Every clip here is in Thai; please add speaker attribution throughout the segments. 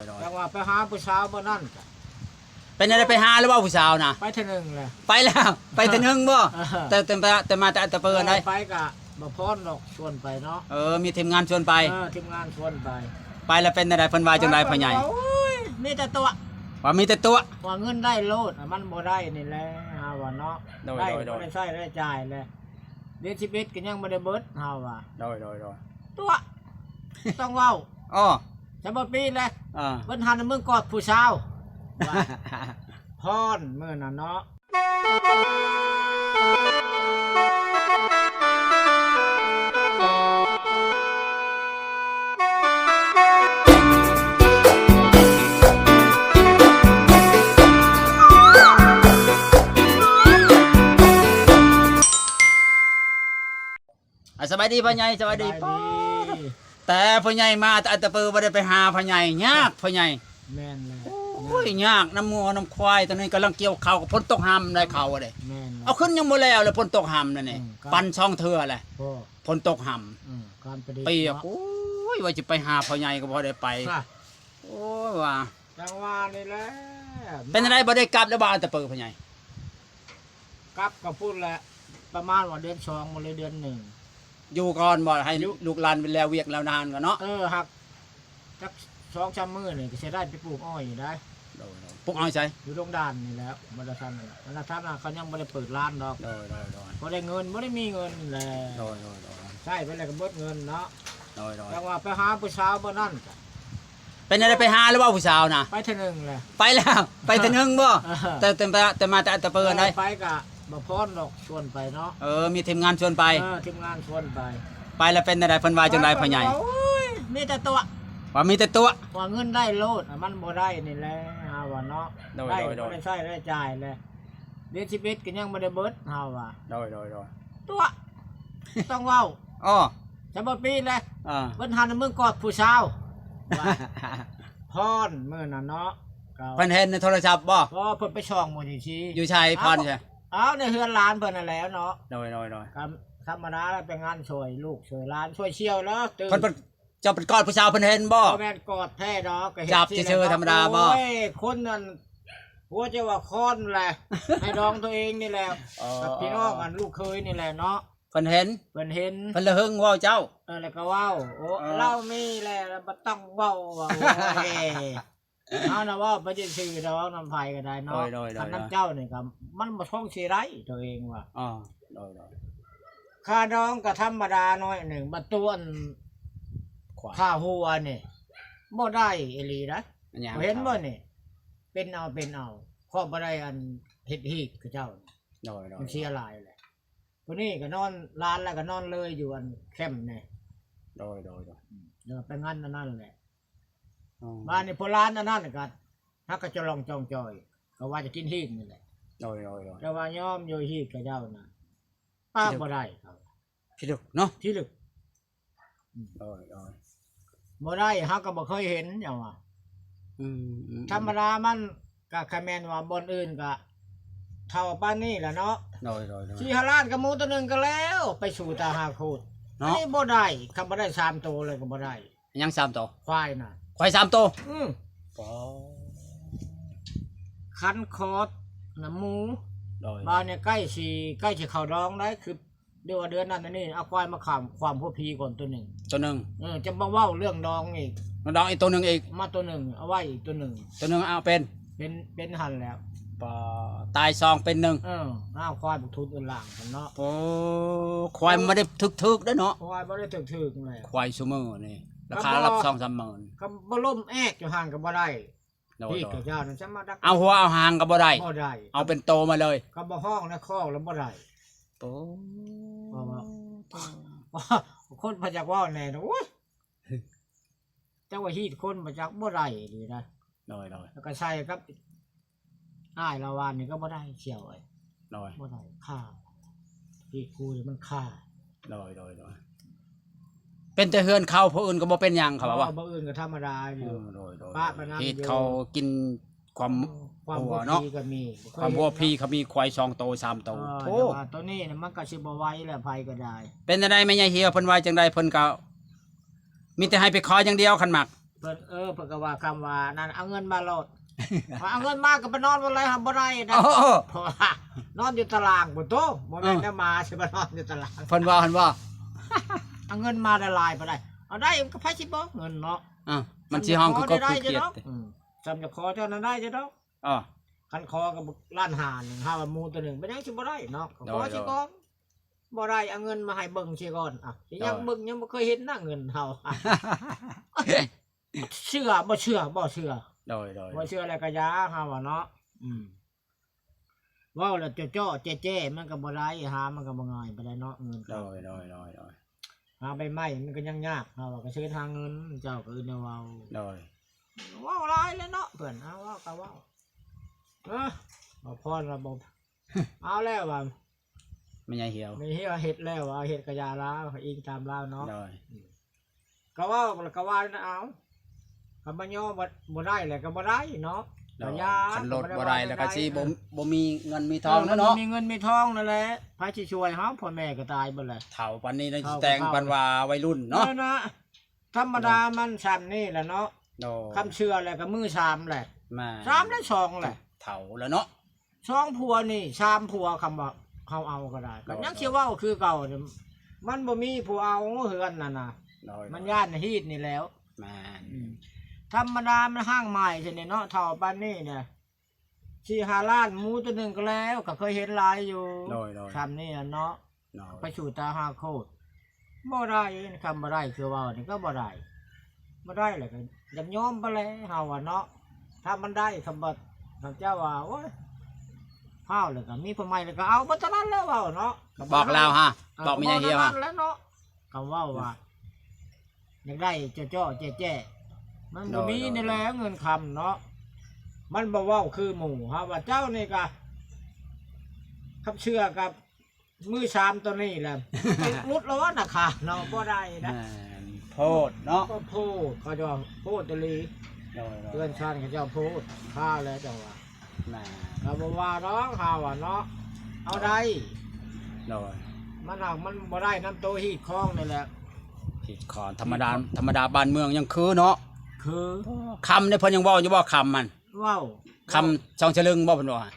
Speaker 1: จังว่าไปหาผู้สาวบ่นั่นจ้ะ
Speaker 2: เป็นอะไรไปหาหรือว่าผู้สาวนะ
Speaker 1: ไปเทื่อนึงเลย
Speaker 2: ไปแล้วไปแต่นึงบ่แต่มาแต่เปิดได้
Speaker 1: ไปกะบ่พรดอกชวนไปเนาะ
Speaker 2: มีทีมงานชวนไป
Speaker 1: ทีมงานชวน
Speaker 2: ไปแล้วเป็นอะไรเพิ่นว่าจังได๋พ่อใหญ่
Speaker 1: มีแต่ตัว
Speaker 2: ว่ามีแต่ตัว
Speaker 1: ว่าเงินได้โลดมันบ่ได้นี่แหละเฮาว่าเนาะได้บ่ได้ใช้ได้จ่ายเลยเดือน11ก็ยังบ่ได้เบิดเฮาว่า
Speaker 2: โดย
Speaker 1: ตัวต้องเว้า
Speaker 2: อ้อ
Speaker 1: จะบ่ปีเลยเพิ่นหันมึงกอดผู้สาวพรมื้อน่ะเนาะ
Speaker 2: สบายดีพ่อใหญ่สบายดีแต่พ่อใหญ่มาแต่ตะเปือบ่ได้ไปหาพ่อใหญ่ยากพ่อใหญ่
Speaker 1: แม่นเลย
Speaker 2: โอ้ยยากน้ำงัวน้ำควายตอนนี้กำลังเกี่ยวข้าวกับฝนตกห่ำได้ข้าวเด้เอาขึ้นยังบ่แล้วเลยฝนตกห่ำนั่นนี่ปั่นช่องเทื่อแหละฝนตกห่ำเปียกโอ้ยว่าจะไปหาพ่อใหญ่ก็บ่ได้ไปโอ้ยว่า
Speaker 1: จังว่านี่แหละ
Speaker 2: เป็นอะไรบ่ได้กลับแล้วบ่ตะเปือพ่อใหญ่
Speaker 1: กลับก็พูดแหละประมาณว่าเดือน2บ่เลยเดือน1
Speaker 2: อยู่ก่อนบ่ให้ลูกหลานไปแล้วเวียกแล้วนานก็เนาะ
Speaker 1: หักจัก2-3 มื้อนี่ก็สิได้ไปปลูกอ้อยอยู่ได้
Speaker 2: ปลูกอ้อยใช่
Speaker 1: อยู่โรงด่านนี่แล้วบ่ได้ทำนั่นล่ะมันทำน่ะเขายังบ่ได้เปิดร้านดอกบ่ได้เงินบ่ได้มีเงินแหละใช่ไปแล้วก็เบิดเงินเนาะจังว่าไปหาผู้สาวบ่นั่นจ้ะ
Speaker 2: เป็นอะไรไปหาหรือว่าผู้สาวนะ
Speaker 1: ไปเทื่อนึงเลย
Speaker 2: ไปแล้วไปแต่นึงบ่แต่มาแต่เปิดได้
Speaker 1: ไปกะบ่พรดอกชวนไปเนาะ
Speaker 2: มีทีมงานชวนไป
Speaker 1: ทีมงานชวน
Speaker 2: ไปแล้วเป็นอะไรเพิ่นว่าจังได๋พ่อใหญ่
Speaker 1: มีแต่ตัว
Speaker 2: ว่ามีแต่ตัว
Speaker 1: ว่าเงินได้โลดมันบ่ได้นี่แหละเฮาว่าเนาะได้บ่ได้ใช้ได้จ่ายเลยเดือน11ก็ยังบ่ได้เบิดเฮาว่าตัวต้องเว้า
Speaker 2: อ้อ
Speaker 1: จะบ่ปีเลยเพิ่นหันมึงกอดผู้สาวพรมื้อน่ะเนาะ
Speaker 2: เพิ่นเห็นในโทรศัพท์บ่
Speaker 1: เพิ่นไปช่องมื้อนี้สิ
Speaker 2: อยู่ชัยพรใช่
Speaker 1: ในเฮือนหลานเพิ่นนั่นแหละเนาะ
Speaker 2: โดย
Speaker 1: ธรรมดาแล้วไปงานช่วยลูกช่วยหลานช่วยเชี่ยวแล้วตื่น
Speaker 2: เพิ่นเจ้าเป็นกอดผู้สาวเพิ่นเห็นบ่
Speaker 1: แม่นกอดแท้ดอกก็เห็น
Speaker 2: จับเฉยๆธรรมดาบ่
Speaker 1: โอ้ยคนนั้นหัวจะว่าคอนแหละให้ดองตัวเองนี่แหละกับพี่น้องลูกเคยนี่แหละเนาะ
Speaker 2: เพิ่นเห็น
Speaker 1: เพิ่น
Speaker 2: ละหึงเว้าเจ้า
Speaker 1: แล้วก็เว้าโอ้เรามีแหละบ่ต้องเว้าว่าเอานะว่าบ่ได้ชื่อดอกน้ำไผก็ได้เนาะคันน้ำเจ้านี่ก็มันบ่ท้องสิไรตัวเองว่าค่าดองก็ธรรมดาน้อยหนึ่งบัดตัวค่าหัวนี่บ่ได้อีหลีนะเห็นบ่นี่เป็นเอาขอบ่ได้อันเฮ็ดฮีกกับเจ้ามันเสียหลายแหละผู้นี้ก็นอนร้านแล้วก็นอนเลยอยู่อันแคมป์นี่ไปงานนั่นแหละบ้านนี่พร้านนั่นก็ฮักก็จะลองจองจอยก็ว่าจะกินฮีกนี่แหละแต่ว่ายอมอยู่ฮีกกับเจ้าน่ะป้าบ่ได้ครับ
Speaker 2: พี่ลึกเนาะ
Speaker 1: ที่ลึกบ่ได้ฮักก็บ่เคยเห็นหยังว่าธรรมดามันก็คะแม่นว่าบ่อนอื่นก็เท่าปานนี้แหละเนาะสิหาล้านกับหมูตัวนึงก็แล้วไปสู่ตาหาโคตรนี่บ่ได้คำบ่ได้3ตัวเลยก็บ่ได้
Speaker 2: ยัง3ตัว
Speaker 1: ควายน่ะ
Speaker 2: ควาย3ตัว
Speaker 1: คันคอดน้ำหมูบ้านเนี่ยใกล้สิเข้าดองได้คือเดือนนั้นนี่เอาควายมาขามความพวกพีก่อนตัวหนึ่งจะมาเว้าเรื่องดองอีก
Speaker 2: ดองอีกตัวหนึ่งอีก
Speaker 1: มาตัวหนึ่งเอาไว้อีกตัวหนึ่ง
Speaker 2: เอา
Speaker 1: เป็นหันแล้ว
Speaker 2: ตายซองเป็นหนึ่ง
Speaker 1: เอาควายบุกทุนอื่นหลังกันเนาะ
Speaker 2: โอ้ควายไม่ได้ทึกได้เนาะ
Speaker 1: ควายไม่ได้ทึกเลย
Speaker 2: ควายซูเมอร์นี่ราคารับ2-3 หมื่น
Speaker 1: ก็บ่ล่มแอกอยู่ห่างกับบ่ได้พี่กับเจ้านั่นจะมาดัก
Speaker 2: เอาหัวเอาหางกับบ่ได้เอาเป็นโตมาเลย
Speaker 1: ก็บ่ห้องนะข้อแล้วบ่ได้
Speaker 2: โต
Speaker 1: คนมาจากว่าแน่โอ้ยเจ้าว่าฮีดคนมาจากบ่ได้ดีนะแล้วก็ใส่ครับอ้ายละวานนี่ก็บ่ได้เขียวไอ้บ่ได้ฆ่าพี่กูมันฆ่า
Speaker 2: เป็นแต่เฮือนเขาผู้อื่นก็บ่เป็นหยังเขาว่า
Speaker 1: บ่อื่นก็ธรรมดาอยู่
Speaker 2: ป้าปานำเขากินความหัวเนาะความหัวพี่เขามีควาย2 โต 3 โต
Speaker 1: โอ้ตัวนี้มันก็สิบ่ไหวแล้วไผก็ได้
Speaker 2: เป็นจังได๋แม่ใหญ่เหี่ยวเพิ่นว่าจังได๋เพิ่นก็มีแต่ให้ไปขออย่างเดียวคันมัก
Speaker 1: เพิ่นเพิ่นก็ว่าคำว่านั่นเอาเงินมาโลดว่าเอาเงินมาก็ไปนอนบ่ไรบ่ได้นะเพราะว่านอนอยู่ตารางบ่โตบ่แม่นได้มาสิมานอนอยู่ตาราง
Speaker 2: เพิ่นว่า
Speaker 1: เอาเงินมาละลายบ่ได้เอาได้ก็ไผสิบ่เงินเนาะ
Speaker 2: มันสิห้องคือก็คือเกียรติ
Speaker 1: จำจะขอเท่านั้นได้จ้ะดอกคันคอกับล้านหานึง5ว่าหมู่ตัวนึงเป็นจังสิบ่ได้เนาะขอสิก่อนบ่ได้เอาเงินมาให้เบิ่งสิก่อนสิยังเบิ่งยังบ่เคยเห็นหน้าเงินเฮาเชื่อบ่เชื่อบ่เชื่อ
Speaker 2: โดย
Speaker 1: บ่เชื่อแล้วก็ยาเฮาว่าเนาะเว้าแล้วจ้อๆแจ้ๆมันก็บ่ได้หามันก็บ่ง่ายปานใดเนาะเงิน
Speaker 2: โดย
Speaker 1: หาใบไม้มันก็ยังยากเฮาว่าก็ซื้อทางเงินเจ้าก็อื่นเว้า
Speaker 2: โดย
Speaker 1: เว้าหลายแล้วเนาะเพิ่นเอาเว้าก็เว้าบ่พรระบบเอาแล้วว่า
Speaker 2: ไม่ใหญ่เหี่ยว
Speaker 1: ไม่เหี่ยวเฮ็ดแล้วเอาเฮ็ดกะยาลาวอีกตามลาวเนาะก็เว้าก็ว่าเอาก็บ่ยอมบ่ได้แหละก็บ่ได้เนาะ
Speaker 2: คันรถบ่ได้แล้วก็สิบ่มีเงินมีทองเนาะ
Speaker 1: มีเงินมีทองนั่นแหละไผสิช่วยเฮาพ่อแม่ก็ตายเบิดแหละ
Speaker 2: เฒ่าปานนี้ได้แต่งปานว่าวัยรุ่นเนาะ
Speaker 1: ธรรมดามันซ้ำนี่แหละเนาะคำเชื่อแล้วก็มือ3แหละ3และ2แหละ
Speaker 2: เฒ่าแล้วเนาะ
Speaker 1: 2ผัวนี่3ผัวคำว่าเฮาเอาก็ได้ก็ยังสิเว้าคือเก่ามันบ่มีผู้เอาเฮือนนั่นน่ะมันย่านฮีดนี่แล้ว
Speaker 2: แม่น
Speaker 1: ธรรมดามันห้างใหม่ใช่เนาะเท่าปานนี้เนี่ย4-5 ล้านหมูตัวนึงก็แล้วก็เคยเห็นหลายอยู่ทำนี่เนาะไปสู่ตาหาโคตรบ่ได้คำบ่ได้คือว่านี่ก็บ่ได้เลยก็ยังยอมไปเลยเฮาว่าเนาะถ้ามันได้คำบ่เจ้าว่าโอ้ยเฮาเลยก็มีผู้ใหม่เลยก็เอาบ่เท่านั้นแล้วเว้าเนาะ
Speaker 2: บอกแล้วฮะบอกไม่ใช่เฮียฮะ
Speaker 1: แล้วเนาะคำว่าอยากได้จ้อๆแจ้ๆมันบ่มีนี่แหละเงินคำเนาะมันบ่เว้าคือหมู่ฮะว่าเจ้านี่ก็ครับเชื่อกับมือ3ตัวนี้แหละรุดแล้วน่ะค่ะเนาะบ่ได้นะ
Speaker 2: โพดเนาะ
Speaker 1: ก็โพดเขาจะโพดตะลีเพื่อนชาติเขาจะโพดฆ่าแล้วจังว่าเราบ่ว่าน้องเฮาว่าเนาะเอาได้มันบ่ได้น้ำโตฮีดคลองนี่แหละ
Speaker 2: ฮีดคอนธรรมดาบ้านเมืองยังคือเนาะ
Speaker 1: คือ
Speaker 2: คำเนี่ยเพิ่นยังเว้าอยู่บ่คำมัน
Speaker 1: เว้า
Speaker 2: คำ2ฉลึงบ่เพิ่นว่า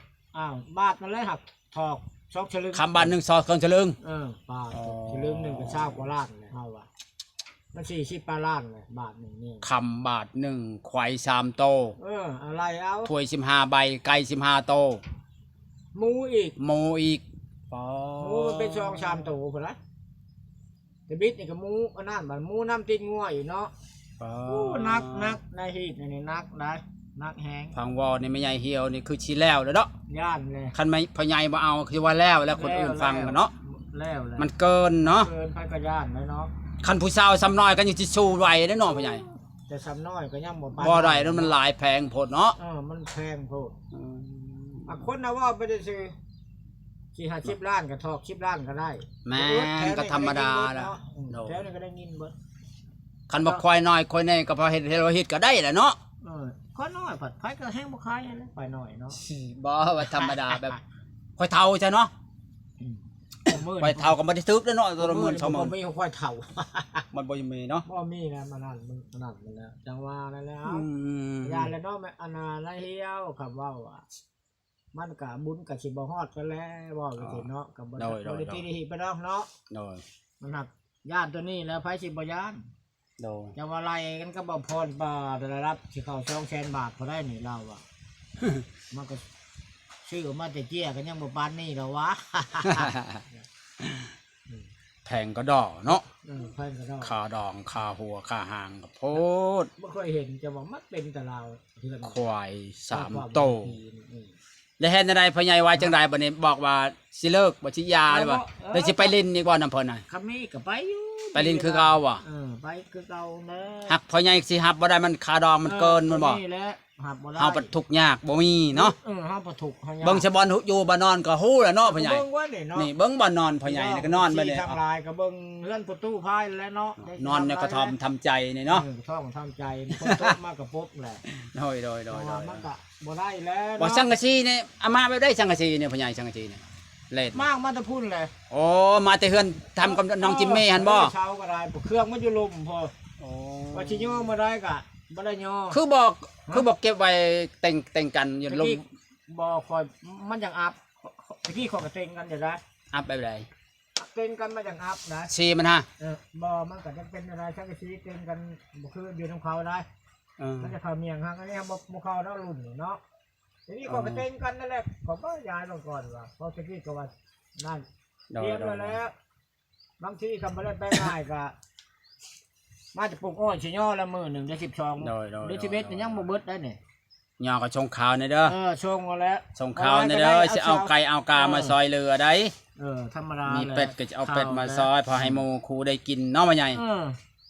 Speaker 1: บาทมันเลยหักถอก2ฉลึง
Speaker 2: คำบาท1 2ฉลึง
Speaker 1: บาทฉลึง1ก็20กว่าล้านเฮาว่ามัน40 ล้านเลยบาทนึงนี่
Speaker 2: คำบาท1ควาย3โต
Speaker 1: อะไรเอา
Speaker 2: ถ้วย15ใบไก่15โต
Speaker 1: หมูอีก
Speaker 2: หมู
Speaker 1: เป็น2-3โตพุ่นล่ะแต่บิดนี่ก็หมูอันนั้นบัดหมูน้ำติดงัวอยู่เนาะนักในฮีดนี่นักแฮง
Speaker 2: พังวอนี่ไม่ใหญ่เหี่ยวนี่คือชีแล้วเนาะ
Speaker 1: ย่านเลย
Speaker 2: คันไม่พ่อใหญ่บ่เอาคือว่าแล้วคนอื่นฟังเนาะ
Speaker 1: แล้ว
Speaker 2: มันเกินเนาะ
Speaker 1: เกินไปก็ย่านเลยเนาะ
Speaker 2: คันผู้สาวซ้ำน้อยก็ยังสิสู้ไหวได้เนาะพ่อใหญ่
Speaker 1: แต่ซ้ำน้อยก็ยัง
Speaker 2: บ่ได้แล้วมันหลายแพงโพดเนาะ
Speaker 1: มันแพงโพดคนน่ะว่าไปได้ซื้อ40 ล้านก็ทอก10 ล้านก็ได้
Speaker 2: แม่นก็ธรรมดาแล้ว
Speaker 1: แถวนี้ก็ได้ยินเบิด
Speaker 2: คันบ่ควายน้อยควายใหญ่ก็พอเฮ็ดก็ได้แหละเนาะ
Speaker 1: ควายน้อยผัดไผก็แห้งบ่คายนั่นแหละควายน้อยเนาะ
Speaker 2: บ่ว่าธรรมดาแบบควายเฒ่าใช่เนาะควายเฒ่าก็บ่ได้ตึกเนาะตัวละ10,000 20,000
Speaker 1: บ่มีควายเฒ่า
Speaker 2: มันบ่มีเนาะ
Speaker 1: บ่มีนะมันนั่นมันแล้วจังว่านั่นแล้วยาแล้วเนาะอันน่ะละเหี่ยวคำว่ามันก็บุญก็สิบ่ฮอดกันแล้วว่าจังซี่เนาะก็บ่ได้ที่นี่ไปดอกเนาะมันหักย่านตัวนี้แล้วไผสิบ่ย่านจะว่าไรกันก็บ่พรบ่ได้รับสิเข้า200,000 บาทพอได้นี่เราอ่ะมันก็ซื้อมาแต่เจี้ยกันยังบ่ปานนี้ดอกวะ
Speaker 2: แพงก็ดอกเนาะ
Speaker 1: แพงก็ดอก
Speaker 2: ค่าดองค่าหัวค่าหางก็โพด
Speaker 1: บ่เคยเห็นจะว่ามันเป็นแต่เรา
Speaker 2: ควาย3โตแล้วเฮ็ดจังได๋พ่อใหญ่ว่าจังได๋บัดนี้บอกว่าสิเลิกบ่สิยาเลยบ่แล้วสิไปเล่นอีกบ่นำเพิ่นน่ะ
Speaker 1: คันมีก็ไปอยู่
Speaker 2: ไปเล่นคือเก่าบ่
Speaker 1: ไปคือเก่าแน่
Speaker 2: ฮักพ่อใหญ่สิฮับบ่ได้มันค่าดองมันเกินมันบ่
Speaker 1: นี่แหละฮับบ่ได้
Speaker 2: เฮาบ่ทุกข์ยากบ่มีเนาะ
Speaker 1: เฮาบ่ทุกข์เฮายาก
Speaker 2: เบิ่งซะบ่อยู่บ่นอนก็ฮู้แล้วเนาะพ่อใหญ่นี่เบิ่งบ่นอนพ่อใหญ่นี่ก็นอนไปเลย
Speaker 1: ทั้งหลายก็เบิ่งเฮือนประตูพายแล้วเนาะ
Speaker 2: นอนในกระท่อมทำใจนี่เนาะ
Speaker 1: ท้องทำใจคนตกมาก็ปุ๊บแหละ
Speaker 2: โดย
Speaker 1: มันก็บ่ได้แล้ว
Speaker 2: บ่สังกะสีนี่อามาไปได้สังกะสีนี่พ่อใหญ่สังกะสีนี่เล่น
Speaker 1: มากมาแต่พุ่นเลย
Speaker 2: โอ้มาแต่เฮือนทำกับน้องจิมมี่หั่นบ่
Speaker 1: เช้าก็ได้เครื่องมันอยู่ลมพอว่าสิย่อมาได้ก็ บ่ได้ย่อ
Speaker 2: คือบอกเก็บไว้แต่งกันอยู่ลง
Speaker 1: บ่คอยมันจังอัพตะกี้เขาก็เต็งกันอยู่นะ
Speaker 2: อัพแบบใด
Speaker 1: เต็งกันมาจังอัพนะ
Speaker 2: ซีมันฮะ
Speaker 1: บ่มันก็จะเป็นอะไรชักสิเต็งกันบ่คืออยู่นํเขาได้มันจะเข้าเมียงฮักอันนี้บ่เข้าเนาะรุ่นนี่เนาะตะกี้เขาก็เต็งกันนั่นแหละเขาก็ย้ายมาก่อนว่าเพราะตะกี้ก็ว่านั่นเตรียมไว้แล้วบางทีก็บ่ได้ไปง่ายก็มาจะปลูกอ้อยสิย่อละมื้อนึงได้12เดือน11นี่ยังบ่เบิดได้นี่
Speaker 2: ย่อก็ชงข่าวในเด้อ
Speaker 1: ชงเอาแล้ว
Speaker 2: ชงข่าวในเด้อสิเอาไก่เอากามาซอยเรือได้
Speaker 1: ธรรมดา
Speaker 2: มี
Speaker 1: มี
Speaker 2: เป็ดก็จะเอาเป็ดมาซอยพอให้หมู่ครูได้กินเนาะว่าใหญ่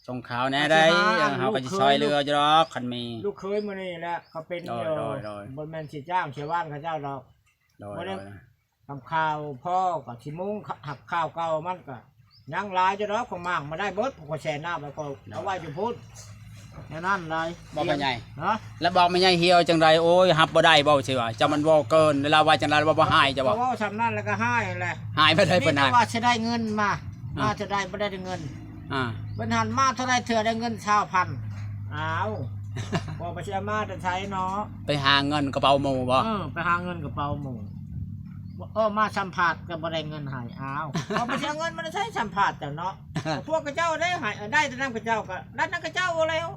Speaker 2: ชงข่าวแน่ได้เฮาก็สิซอยเรืออยู่ดอกคันมี
Speaker 1: ลูกเคยมื้อนี้แหละเขาเป็นอยู่บ่แม่นสิจ้างสิว่านเขาเจ้าดอกบ่ได้ทำข้าวพ่อก็สิมุงหักข้าวเก่ามันก็ยังหลายอยู่ดอกของมากมาได้เบิดผมก็แช่น้ำไว้ก็เอาไว้อยู่พุ่นแค่นั้นเลย
Speaker 2: บอกแม่ใหญ่
Speaker 1: ฮะ
Speaker 2: แล้วบอกแม่ใหญ่เหี่ยวจังไดโอ้ยฮับบ่ได้บ่สิว่าเจ้ามันเว้าเกินเวลาว่าจังได๋บ่หายจ้ะบ่
Speaker 1: เพราะว่าสำนั้นแล้วก็ให้แหละ
Speaker 2: หายไปเลยเพิ่น
Speaker 1: นี่
Speaker 2: หาย
Speaker 1: ว่าจะได้เงินมาจะได้บ่ได้เงินเพิ่นหันมาเท่าไรเถื่อได้เงิน1,000อ้าวบ่ไปเสียมาจะใช้เนาะ
Speaker 2: ไปหาเงินกระเป๋าหมู่บ่
Speaker 1: ไปหาเงินกระเป๋าหมู่มาสัมภาษณ์ก็บ่ได้เงินให้อ้าวบ่ไปเสียเงินมันใช้สัมภาษณ์แต่เนาะพวกกระเจ้าได้ให้ได้แต่นำกระเจ้าก็นั่นกระเจ้าแล้ว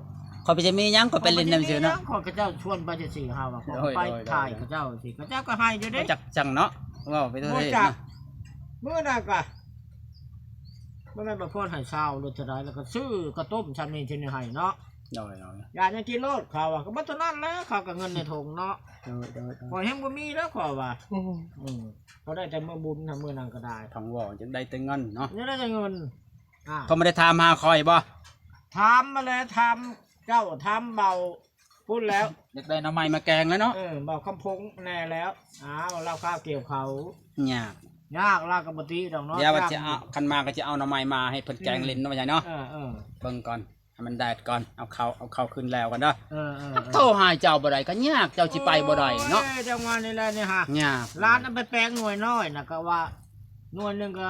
Speaker 2: เขาไปจะมีหยังก็ไปเล่นน้ำซื่อเนาะ
Speaker 1: ขอกระเจ้าชวนไปจะสิเฮาว่าไปถ่ายกระเจ้าสิกระเจ้าก็ให้อยู่เด้
Speaker 2: จักจังเนาะเว้าไปเถอะ
Speaker 1: มื้อ
Speaker 2: เด้
Speaker 1: จักมื้อน่ะก็บ่แม่นบ่พอให้เช้าหรือเท่าใดแล้วก็ซื้อกระต้มชั้นนี้ที่นี่ให้เนาะ
Speaker 2: โดย
Speaker 1: อยากจะกินโลดเขาว่าก็บ่เท่านั้นแหละเขาก็เงินในถุงเนาะพอแฮงบ่มีแล้วขอว่าเขาได้แต่มื้อบุญทำมื้อนั้นก็ได้
Speaker 2: ๆทั้งเว้าจังได้แต่เงินเนาะ
Speaker 1: นี่ได้แต่เงิน
Speaker 2: เขาไม่ได้ถามหาคอยบ่
Speaker 1: ถามมาแล้วถามเจ้าถามเบาพูดแล้ว
Speaker 2: อยากได้หน่อไม้มาแกงแล้วเนาะ
Speaker 1: เบาคำพงแน่แล้วเราข้าวเกี่ยวเขา
Speaker 2: ยาก
Speaker 1: ยากลากกับบตีดอกเนาะ
Speaker 2: เดี๋ยวว่าจะเอาคันมาก็จะเอาหน่อไม้มาให้เพิ่นแกงเล่นเนาะว่าใหญ่เนาะเบิ่งก่อนให้มันแดดก่อนเอาเข้าขึ้นแล้วกันเด้อโทรหาเจ้าบ่ได้ก็ยากเจ้าสิไปบ่ได้เนาะ
Speaker 1: จังหวะนี้แหละนี่ฮะ
Speaker 2: ยาก
Speaker 1: ร้านเอาไปแปลงหน่วยน้อยน่ะก็ว่าหน่วยนึงก็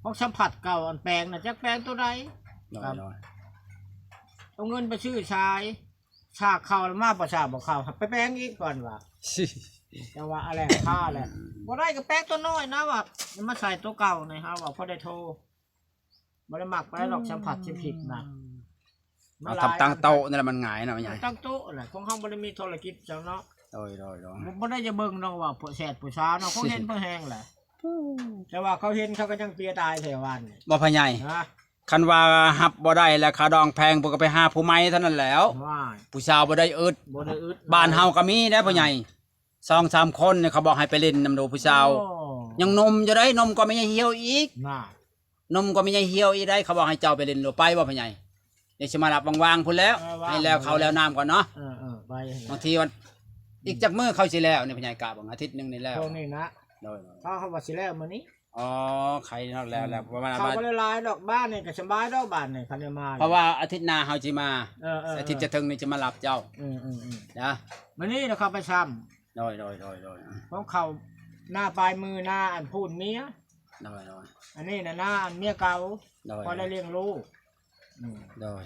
Speaker 1: พวกสัมผัสเก่าอันแปลงน่ะจักแปลงตัวใด เอาเงินไปซื้อชายชากเข้าแล้วมาประชาบอกเข้าไปแปลงอีกก่อนว่าแต่ว่าอะไรค่าแหละบ่ได้ก็แปลงตัวน้อยนะว่ามาใส่ตัวเก่าหน่อยฮะว่าพอได้โทรบ่ได้มักไปหรอกสัมผัสสิผิดนะ
Speaker 2: เอาทำตั้งโต๊ะนี่แหละมันหงายนะว่าใหญ่
Speaker 1: ตั้งโต๊ะแหละของเฮาบ่ได้มีธุรกิจจังเนาะ
Speaker 2: โดย
Speaker 1: บ่ได้จะเบิ่งเนาะว่าผู้แสดผู้สาวเนาะเขาเห็นเพิ่นแฮงแหละแต่ว่าเขาเห็นเขาก็ยังเปียตายแถววันนี่
Speaker 2: บ่พ่อใหญ่
Speaker 1: ฮะ
Speaker 2: คันว่าหับบ่ได้แล้วค่าดองแพงเพิ่นก็ไปหาผู้ใหม่เท่านั้นแหล้ว
Speaker 1: ว่า
Speaker 2: ผู้สาวบ่ได้อึด
Speaker 1: บ่ได้อึด
Speaker 2: บ้านเฮาก็มีได้พ่อใหญ่ 2-3 คนเนี่ยเขาบอกให้ไปเล่นนำดูผู้สาวยังนมจะได้นมก็ไม่ใช่เหี่ยวอีก
Speaker 1: น่ะ
Speaker 2: นมก็ไม่ใช่เหี่ยวอีกได้เขาบอกให้เจ้าไปเล่นหรือไปบ่พ่อใหญ่เดี๋ยวสิมารับวางๆพุ่นแล้วให้แล้วเขาแล้วน้ำก่อนเนาะ
Speaker 1: ไป
Speaker 2: บางทีวันอีกจักมื้อเขาสิแล้วนี่พ่อใหญ่กะบ่อาทิตย์นึงนี่แล้ว
Speaker 1: ตรงนี้นะ
Speaker 2: โดย
Speaker 1: เขาว่าสิแล้วมื้อนี้
Speaker 2: อ๋อใครเนาะแล้วประมาณ
Speaker 1: เขาบ่ได้หลายดอกบ้านนี่ก็สบายดอกบ้านนี่คันได้มา
Speaker 2: เพราะว่าอาทิตย์หน้าเฮาสิมา
Speaker 1: อา
Speaker 2: อาทิตย์จะถึงนี่จะมารับเจ้านะ
Speaker 1: มื้อนี้นะเขาไปซ้ำ
Speaker 2: โดย
Speaker 1: ของเขาหน้าปลายมือหน้าอันพูดเมีย
Speaker 2: โดย
Speaker 1: อันนี้น่ะหน้าอันเมียเก่า
Speaker 2: โดย
Speaker 1: พอได้เลี้ยงลูก
Speaker 2: โดย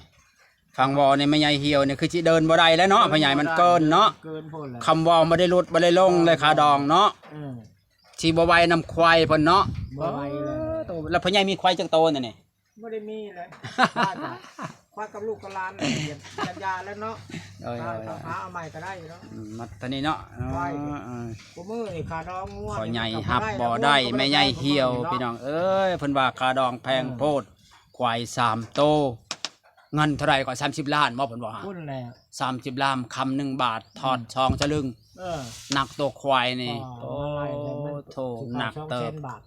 Speaker 2: ฟังวอนี่ไม่ใหญ่เหี่ยวนี่คือสิเดินบ่ได้แล้วเนาะพ่อใหญ่มันเกินเนาะ
Speaker 1: เกินพุ่นแหละ
Speaker 2: คำวอบ่ได้ลดบ่ได้ลงเลยค่าดองเนาะ สิบ่ไหวน้ำควายเพิ่นเนาะ
Speaker 1: บ่ไหวเลย
Speaker 2: แล้วพ่อใหญ่มีควายจักโตนั่นนี่
Speaker 1: บ่ได้มีเลยคว้ากับลูกกับหลานยาแล้วเนาะหาเอาใหม่ก็ได้เนาะ
Speaker 2: มาตอนนี้เนาะ
Speaker 1: กูมือนี่ขาดองงัว
Speaker 2: พ่อใหญ่ฮับบ่ได้แม่ใหญ่เหี่ยวพี่น้องเอ้ยเพิ่นว่าค่าดองแพงโพดควาย3โตเงินเท่าไหร่ก็30ล้านบ่เพิ่นว่า
Speaker 1: พุ่นแหละ
Speaker 2: 30ล้านคำ1บาททอดช่องสลึงหนักตัวควายนี่โอ้โธ่หนักเติบ
Speaker 1: บาท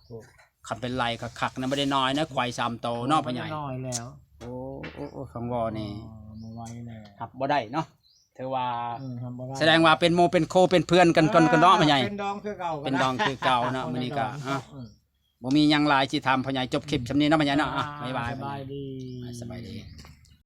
Speaker 2: คันเป็นไรคักๆนะไม่ได้น้อยนะควาย3โตเนาะพ่อใหญ่
Speaker 1: น้อยแล้ว
Speaker 2: โอ้ฟังวอนี่
Speaker 1: บ่ไหวแล้ว
Speaker 2: ครับบ่ได้เนาะถือว่า
Speaker 1: ทำบ่ได้
Speaker 2: แสดงว่าเป็นโมเป็นโคเป็นเพื่อนกันกันเนาะพ่อใหญ่
Speaker 1: เป็นดองคือเก่า
Speaker 2: เป็นดองคือเก่าเนาะมื้อนี้ก็บ่มีหยังหลายสิทำพ่อใหญ่จบคลิปซำนี้เนาะพ่อใหญ่เนาะบ๊ายบาย
Speaker 1: สบายดี
Speaker 2: สบายดี